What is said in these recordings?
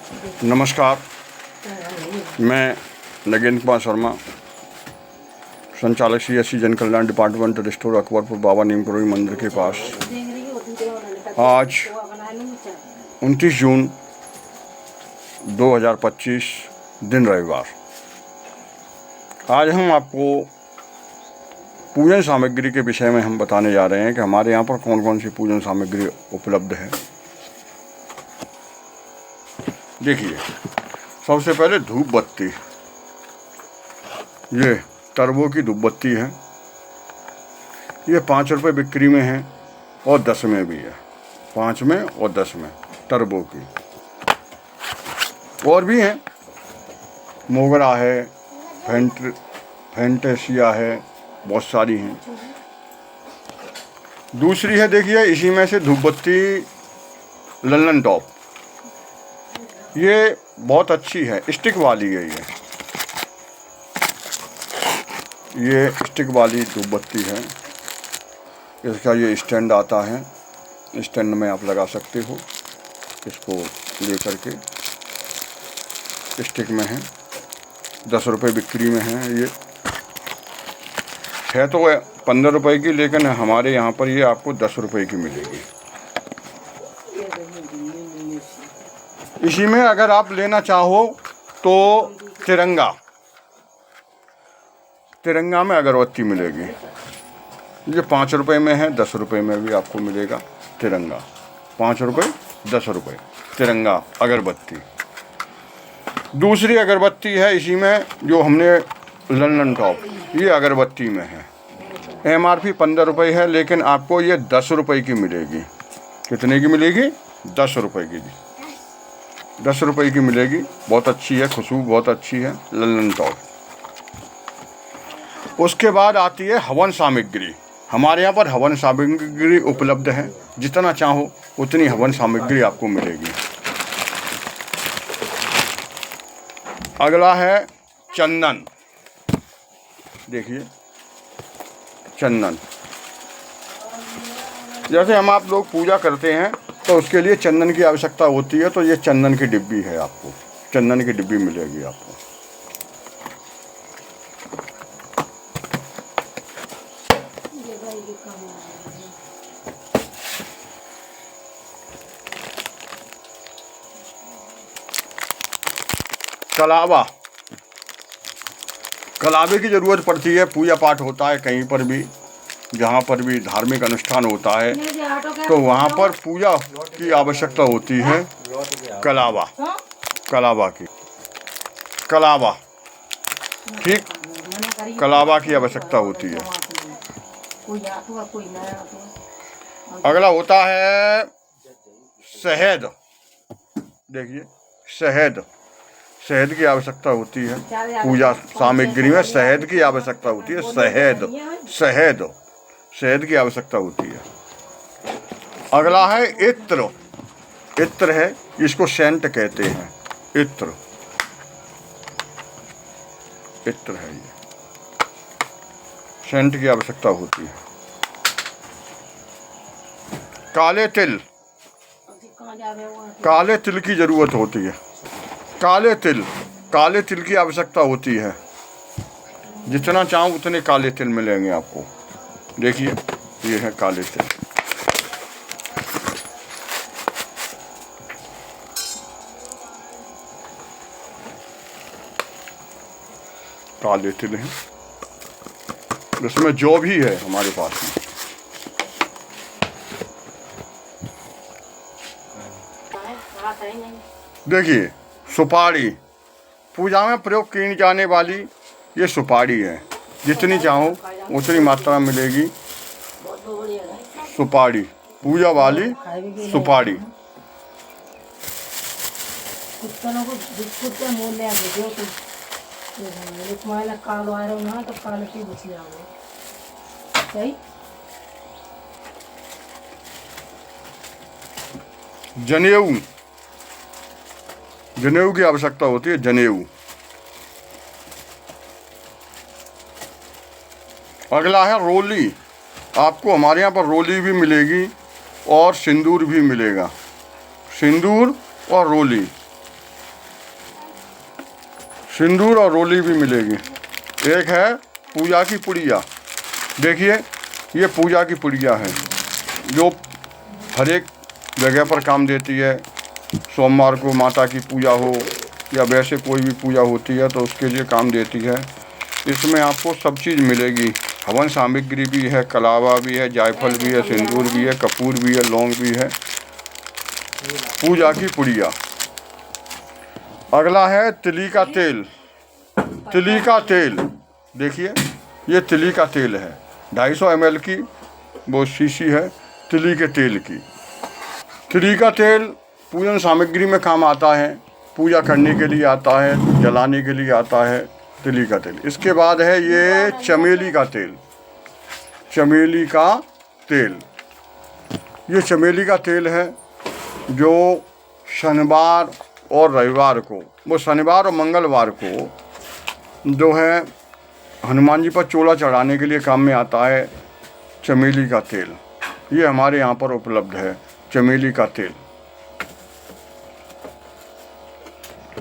नमस्कार, मैं नगेंद्र कुमार शर्मा, संचालक CSC जन कल्याण डिपार्टमेंट स्टोर अकबरपुर बाबा नीमकरोही मंदिर के पास। आज 29 जून 2025 दिन रविवार। आज हम आपको पूजन सामग्री के विषय में हम बताने जा रहे हैं कि हमारे यहाँ पर कौन कौन सी पूजन सामग्री उपलब्ध है। देखिए, सबसे पहले धूप बत्ती। ये टर्बो की धूप बत्ती है। ये 5 रुपये बिक्री में है और 10 में भी है। 5 में और 10 में टर्बो की। और भी हैं, मोगरा है, फैंटेसिया है, बहुत सारी हैं। दूसरी है, देखिए इसी में से धूप बत्ती लल्लन टॉप। ये बहुत अच्छी है, स्टिक वाली है। ये स्टिक वाली धूप बत्ती है। इसका ये स्टैंड आता है, स्टैंड में आप लगा सकते हो। इसको लेकर के स्टिक में है, 10 रुपये बिक्री में है। ये है तो 15 रुपये की, लेकिन हमारे यहाँ पर ये आपको 10 रुपये की मिलेगी। इसी में अगर आप लेना चाहो तो तिरंगा में अगरबत्ती मिलेगी। ये 5 रुपये में है, 10 रुपये में भी आपको मिलेगा तिरंगा। 5 रुपये 10 रुपये तिरंगा अगरबत्ती। दूसरी अगरबत्ती है इसी में, जो हमने लल्लन टॉप, ये अगरबत्ती में है। MRP 15 रुपये है, लेकिन आपको ये 10 रुपये की मिलेगी। कितने की मिलेगी? 10 रुपये की। 10 रुपये की मिलेगी। बहुत अच्छी है, खुशबू बहुत अच्छी है लल्लन टॉप। उसके बाद आती है हवन सामग्री। हमारे यहाँ पर हवन सामग्री उपलब्ध है। जितना चाहो उतनी हवन सामग्री आपको मिलेगी। अगला है चंदन। देखिए, चंदन जैसे हम आप लोग पूजा करते हैं तो उसके लिए चंदन की आवश्यकता होती है। तो ये चंदन की डिब्बी है, आपको चंदन की डिब्बी मिलेगी आपको। कलावे की ज़रूरत पड़ती है। पूजा पाठ होता है कहीं पर भी, जहाँ पर भी धार्मिक अनुष्ठान होता है तो वहाँ पर पूजा की आवश्यकता होती है। कलावा ठीक, कलावा की आवश्यकता होती है। अगला होता है शहद। देखिए, शहद की आवश्यकता होती है। पूजा सामग्री में शहद की आवश्यकता होती है। शहद की आवश्यकता होती है। अगला है इत्र है, इसको सेंट कहते हैं। इत्र है, ये सेंट की आवश्यकता होती है। काले तिल की जरूरत होती है। काले तिल की आवश्यकता होती है। जितना चाहो उतने काले तिल मिलेंगे आपको। देखिए, ये है काले तिल। काले तिल हैं, इसमें जौ भी है हमारे पास में। देखिए, सुपारी, पूजा में प्रयोग की जाने वाली ये सुपारी है। जितनी चाहो उतनी मात्रा मिलेगी। सुपारी, पूजा वाली सुपारी। जनेऊ की आवश्यकता होती है। जनेऊ। अगला है रोली। आपको हमारे यहाँ पर रोली भी मिलेगी और सिंदूर भी मिलेगा। सिंदूर और रोली सिंदूर और रोली भी मिलेगी। एक है पूजा की पुड़िया, देखिए ये पूजा की पुड़िया है जो हर एक जगह पर काम देती है। सोमवार को माता की पूजा हो या वैसे कोई भी पूजा होती है तो उसके लिए काम देती है। इसमें आपको सब चीज़ मिलेगी, हवन सामग्री भी है, कलावा भी है, जायफल भी है, सिंदूर भी है, कपूर भी है, लौंग भी है। पूजा की पुड़िया। अगला है तिली का तेल। तिली का तेल देखिए, ये तिली का तेल है, 250 ml की वो शीशी है तिली के तेल की। तिली का तेल पूजन सामग्री में काम आता है, पूजा करने के लिए आता है, जलाने के लिए आता है तिली का तेल। इसके बाद है ये चमेली का तेल। चमेली का तेल, ये चमेली का तेल है जो शनिवार और रविवार को, वो शनिवार और मंगलवार को जो है हनुमान जी पर चोला चढ़ाने के लिए काम में आता है चमेली का तेल। ये हमारे यहाँ पर उपलब्ध है चमेली का तेल।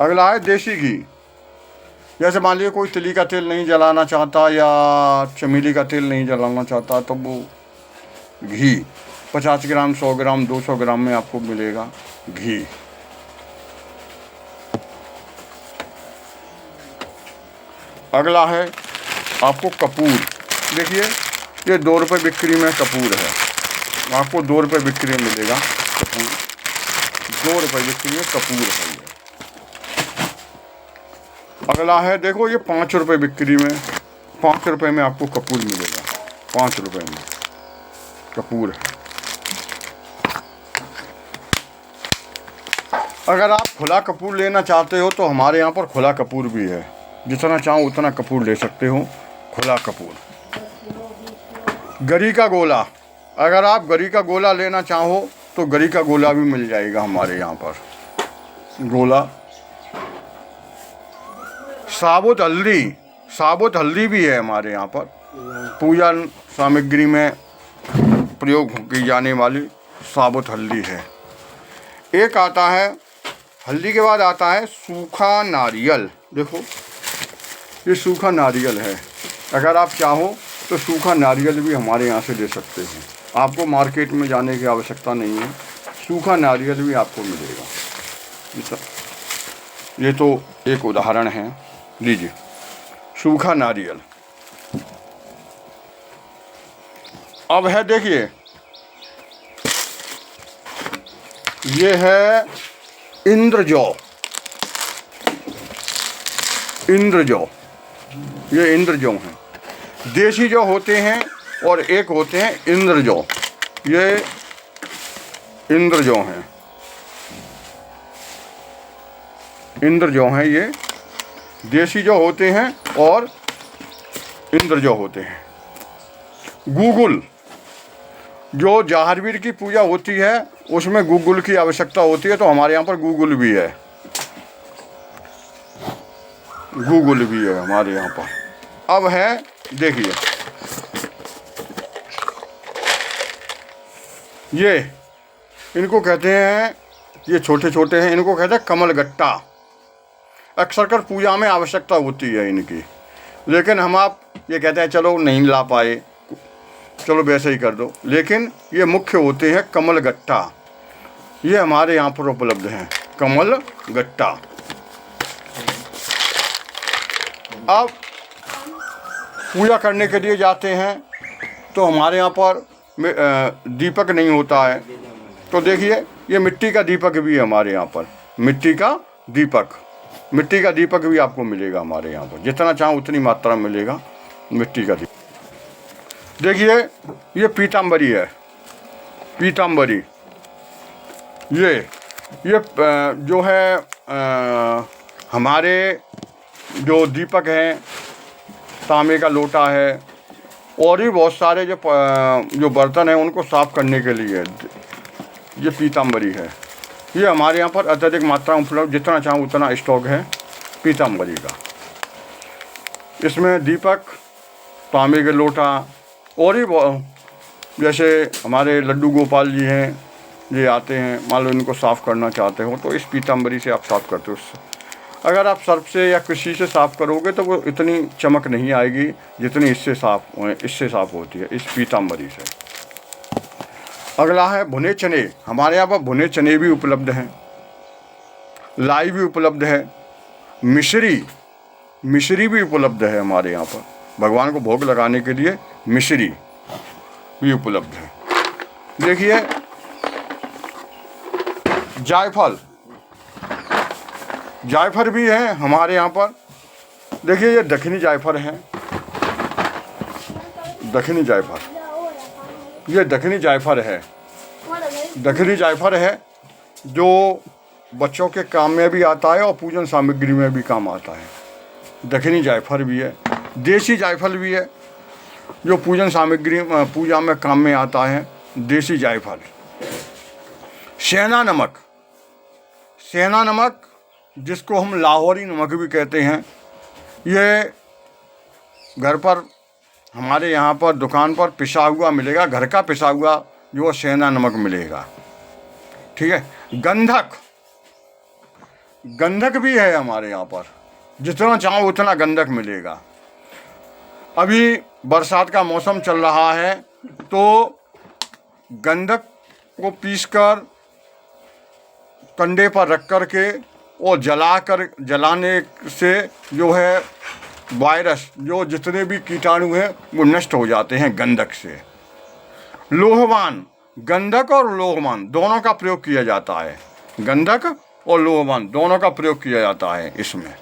अगला है देसी घी। जैसे मान लीजिए कोई तिली का तेल नहीं जलाना चाहता या चमेली का तेल नहीं जलाना चाहता तो वो घी 50 ग्राम, 100 ग्राम, 200 ग्राम में आपको मिलेगा घी। अगला है आपको कपूर। देखिए ये 2 रुपये बिक्री में कपूर है, आपको 2 रुपये बिक्री में मिलेगा कपूर। 2 रुपये बिक्री में कपूर है ये। अगला है देखो ये 5 रुपये बिक्री में, 5 रुपये में आपको कपूर मिलेगा। 5 रुपये में कपूर है। अगर आप खुला कपूर लेना चाहते हो तो हमारे यहाँ पर खुला कपूर भी है, जितना चाहो उतना कपूर ले सकते हो, खुला कपूर। गरी का गोला, अगर आप गरी का गोला लेना चाहो तो गरी का गोला भी मिल जाएगा हमारे यहाँ पर। गोला। साबुत हल्दी, साबुत हल्दी भी है हमारे यहाँ पर, पूजा सामग्री में प्रयोग की जाने वाली साबुत हल्दी है। एक आता है हल्दी के बाद आता है सूखा नारियल। देखो ये सूखा नारियल है, अगर आप चाहो तो सूखा नारियल भी हमारे यहाँ से ले सकते हैं, आपको मार्केट में जाने की आवश्यकता नहीं है, सूखा नारियल भी आपको मिलेगा। ये तो एक उदाहरण है, लीजिए सूखा नारियल। अब है देखिए ये है इंद्रजौ। इंद्रजौ, ये इंद्रजौ हैं। देसी जौ होते हैं और एक होते हैं इंद्रजौ। ये इंद्रजौ हैं, इंद्रजौ हैं ये। देसी जौ होते हैं और इंद्रजौ होते हैं। गूगल, जो जहारवीर की पूजा होती है उसमें गूगल की आवश्यकता होती है, तो हमारे यहाँ पर गूगल भी है, गूगल भी है हमारे यहाँ पर। अब है देखिए ये, इनको कहते हैं, ये छोटे छोटे हैं, इनको कहते हैं कमल गट्टा। अक्सर कर पूजा में आवश्यकता होती है इनकी, लेकिन हम आप ये कहते हैं चलो नहीं ला पाए, चलो वैसे ही कर दो, लेकिन ये मुख्य होते हैं कमल गट्टा। ये हमारे यहाँ पर उपलब्ध हैं कमल गट्टा। अब पूजा करने के लिए जाते हैं तो हमारे यहाँ पर दीपक नहीं होता है, तो देखिए ये मिट्टी का दीपक भी है हमारे यहाँ पर। मिट्टी का दीपक, मिट्टी का दीपक भी आपको मिलेगा हमारे यहाँ पर, जितना चाहो उतनी मात्रा में मिलेगा मिट्टी का दीपक। देखिए ये पीताम्बरी है, पीताम्बरी। ये जो है हमारे जो दीपक हैं, तांबे का लोटा है और भी बहुत सारे जो बर्तन हैं उनको साफ़ करने के लिए ये पीताम्बरी है। ये हमारे यहाँ पर अत्यधिक मात्रा में उपलब्ध, जितना चाहो उतना स्टॉक है पीताम्बरी का। इसमें दीपक, तांबे के लोटा और भी जैसे हमारे लड्डू गोपाल जी हैं, ये आते हैं, मान लो इनको साफ़ करना चाहते हो तो इस पीताम्बरी से आप साफ़ करते हो। अगर आप सर्फ से या किसी से साफ़ करोगे तो वो इतनी चमक नहीं आएगी जितनी इससे साफ़ होती है, इस पीताम्बरी से। अगला है भुने चने। हमारे यहाँ पर भुने चने भी उपलब्ध हैं, लाई भी उपलब्ध है, मिश्री भी उपलब्ध है हमारे यहाँ पर। भगवान को भोग लगाने के लिए मिश्री भी उपलब्ध है। देखिए जायफल भी है हमारे यहाँ पर। देखिए ये दक्षिणी जायफल है, दक्षिणी जायफल है जो बच्चों के काम में भी आता है और पूजन सामग्री में भी काम आता है। दक्षिणी जायफल भी है, देसी जायफल भी है जो पूजन सामग्री पूजा में काम में आता है, देसी जायफल। सेना नमक जिसको हम लाहौरी नमक भी कहते हैं, ये घर पर हमारे यहाँ पर दुकान पर पिसा हुआ मिलेगा, घर का पिसा हुआ जो सेना नमक मिलेगा। ठीक है। गंधक भी है हमारे यहाँ पर, जितना चाहो उतना गंधक मिलेगा। अभी बरसात का मौसम चल रहा है तो गंधक को पीसकर कंडे पर रख कर के और जलाने से जो है वायरस, जो जितने भी कीटाणु हैं वो नष्ट हो जाते हैं गंधक से। लोहवान, गंधक और लोहवान दोनों का प्रयोग किया जाता है, गंधक और लोहवान दोनों का प्रयोग किया जाता है इसमें।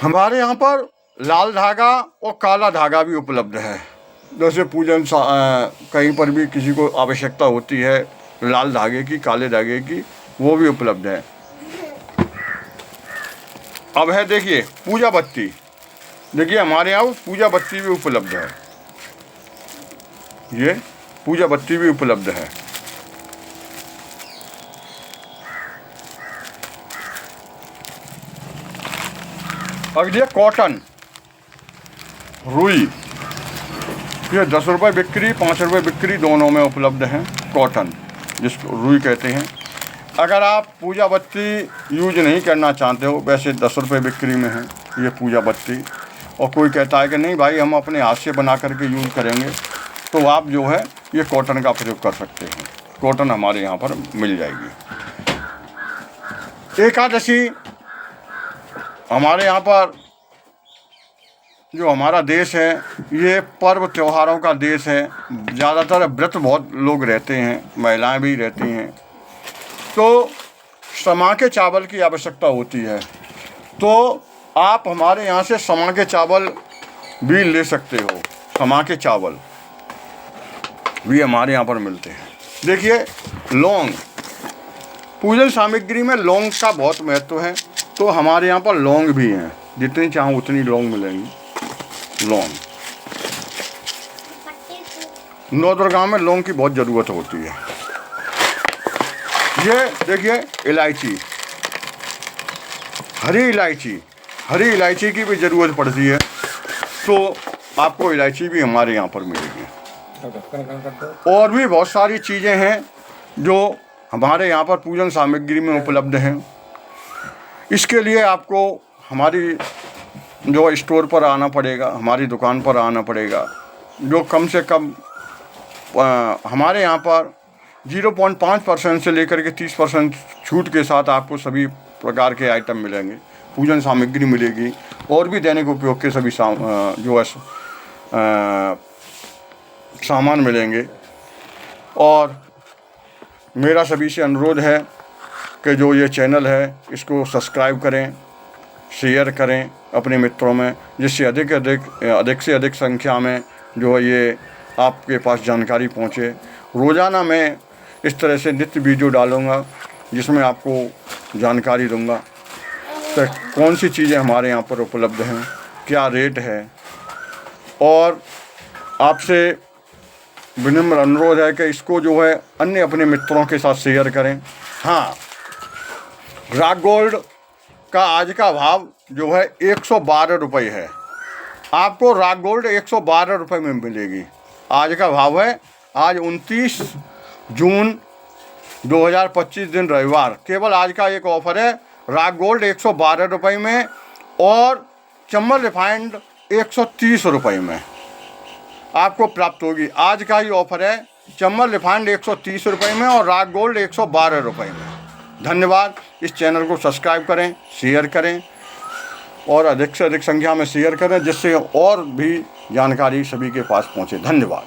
हमारे यहाँ पर लाल धागा और काला धागा भी उपलब्ध है। जैसे पूजन कहीं पर भी किसी को आवश्यकता होती है लाल धागे की, काले धागे की, वो भी उपलब्ध है। अब है देखिए पूजा बत्ती। देखिए हमारे यहाँ पूजा बत्ती भी उपलब्ध है, ये पूजा बत्ती भी उपलब्ध है। अगली कॉटन, रुई, ये 10 रुपये बिक्री, 5 रुपये बिक्री दोनों में उपलब्ध हैं। कॉटन जिसको रुई कहते हैं। अगर आप पूजा बत्ती यूज नहीं करना चाहते हो, वैसे 10 रुपये बिक्री में है ये पूजा बत्ती, और कोई कहता है कि नहीं भाई हम अपने हाथ से बना करके यूज़ करेंगे, तो आप जो है ये कॉटन का प्रयोग कर सकते हैं। कॉटन हमारे यहाँ पर मिल जाएगी। एकादशी, हमारे यहाँ पर जो हमारा देश है ये पर्व त्योहारों का देश है। ज़्यादातर व्रत बहुत लोग रहते हैं, महिलाएं भी रहती हैं, तो समा के चावल की आवश्यकता होती है, तो आप हमारे यहाँ से समा के चावल भी ले सकते हो। समा के चावल भी हमारे यहाँ पर मिलते हैं। देखिए लौंग, पूजन सामग्री में लौंग का बहुत महत्व है, तो हमारे यहाँ पर लौंग भी हैं, जितनी चाहो उतनी लौंग मिलेंगी। लौंग, नवदुर्गा में लौंग की बहुत ज़रूरत होती है। ये देखिए इलायची, हरी इलायची की भी ज़रूरत पड़ती है, तो आपको इलायची भी हमारे यहाँ पर मिलेगी। और भी बहुत सारी चीज़ें हैं जो हमारे यहाँ पर पूजन सामग्री में उपलब्ध हैं। इसके लिए आपको हमारी जो स्टोर पर आना पड़ेगा, हमारी दुकान पर आना पड़ेगा, जो कम से कम हमारे यहाँ पर 0.5% से लेकर के 30% छूट के साथ आपको सभी प्रकार के आइटम मिलेंगे, पूजन सामग्री मिलेगी, और भी दैनिक उपयोग के सभी जो है सामान मिलेंगे। और मेरा सभी से अनुरोध है कि जो ये चैनल है इसको सब्सक्राइब करें, शेयर करें अपने मित्रों में, जिससे अधिक से अधिक संख्या में जो है ये आपके पास जानकारी पहुँचे। रोज़ाना मैं इस तरह से नित्य वीडियो डालूँगा जिसमें आपको जानकारी दूँगा कि कौन सी चीज़ें हमारे यहाँ पर उपलब्ध हैं, क्या रेट है। और आपसे विनम्र अनुरोध है कि इसको जो है अन्य अपने मित्रों के साथ शेयर करें। हाँ, रॉक गोल्ड का आज का भाव जो है 112 रुपये है। आपको रॉक गोल्ड 112 रुपये में मिलेगी। आज का भाव है, आज 29 जून 2025 दिन रविवार, केवल आज का एक ऑफ़र है। रॉक गोल्ड 112 रुपये में और चंबल रिफाइंड 130 रुपये में आपको प्राप्त होगी। आज का ही ऑफर है, चंबल रिफाइंड 130 रुपये में और रॉक गोल्ड 112 रुपये में। धन्यवाद। इस चैनल को सब्सक्राइब करें, शेयर करें और अधिक से अधिक संख्या में शेयर करें, जिससे और भी जानकारी सभी के पास पहुँचे। धन्यवाद।